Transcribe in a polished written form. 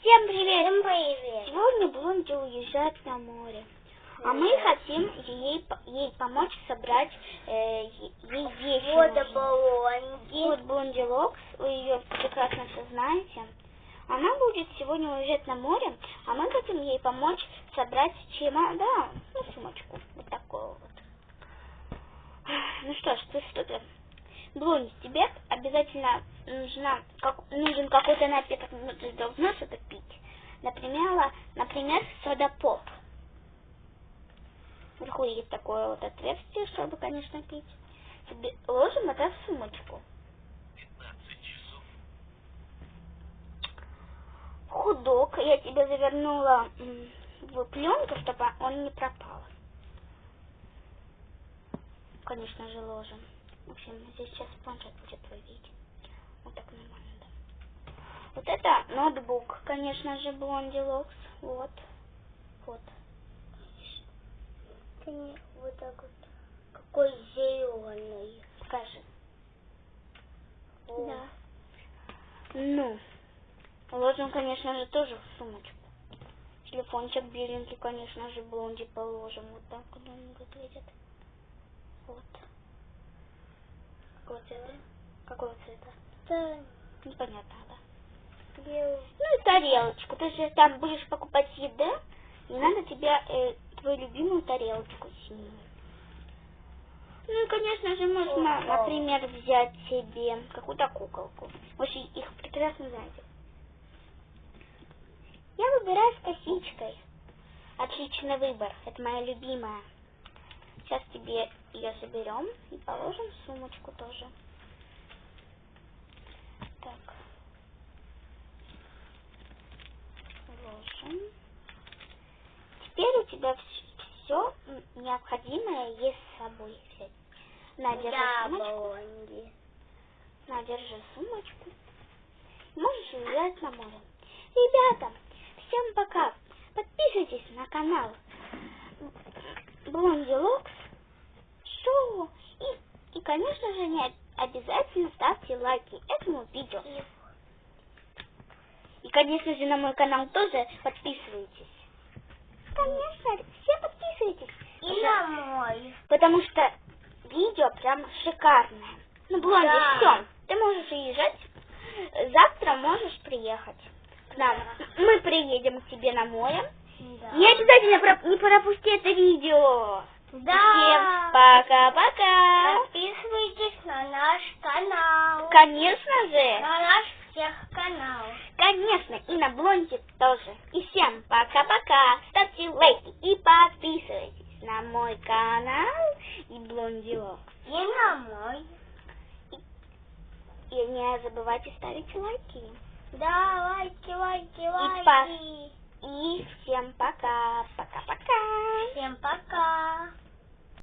Всем привет! Всем привет! Сегодня Блонди уезжает на море. А мы хотим ей помочь собрать ей вещи. Вот Блонди. Вот Блонди Локс, вы ее прекрасно все знаете. Она будет сегодня уезжать на море, а мы хотим ей помочь собрать чемодан, сумочку, вот такую вот. Ну что ж, ты супер. Блонди, тебе обязательно нужен какой-то напиток, ты должна что-то пить. Например, сода-поп. Вверху есть такое вот отверстие, чтобы, конечно, пить. Ложим это в сумочку. 15 часов. Худок я тебе завернула в пленку, чтобы он не пропал. Конечно же, ложим. В общем, здесь сейчас планшет будет видеть. Вот так нормально, да. Вот это ноутбук, конечно же, Блонди Локс. Вот. Вот так вот. Какой зеленый. Покажи. О. Да. Ну, ложим, конечно же, тоже в сумочку. Телефончик беленький, конечно же, Блонди положим. Вот так он выглядит. Вот. Какого цвета? Да. Непонятно, да. Белый. Ну и тарелочку. Ты же там будешь покупать еду, и надо тебе твою любимую тарелочку синюю. Ну и, конечно же, можно, например, взять себе какую-то куколку. Вы же их прекрасно знаете. Я выбираю с косичкой. Отличный выбор. Это моя любимая. Сейчас тебе ее соберем и положим в сумочку тоже. Так. Ложим. Теперь у тебя все необходимое есть с собой взять. На, держи сумочку. Блонди. На, держи сумочку. Можешь уезжать на море. Ребята, всем пока. Подписывайтесь на канал Блонди Локс Шоу. И, конечно же, не обязательно ставьте лайки этому видео. И, конечно же, на мой канал тоже подписывайтесь. Конечно, все подписывайтесь. И на мой. Потому что видео прям шикарное. Ну, Блонди, Да. все. Ты можешь уезжать. Завтра можешь приехать к нам. Мы приедем к тебе на море. Да. И обязательно не пропусти это видео. Да. Всем пока-пока. Подписывайтесь на наш канал. Конечно же. На наш всех канал. Конечно, и на Блонди тоже. И всем пока-пока. Ставьте лайки и подписывайтесь на мой канал и Блонди Локс. И на мой. И не забывайте ставить лайки. Да, лайки. И всем пока. Пока-пока. Всем пока.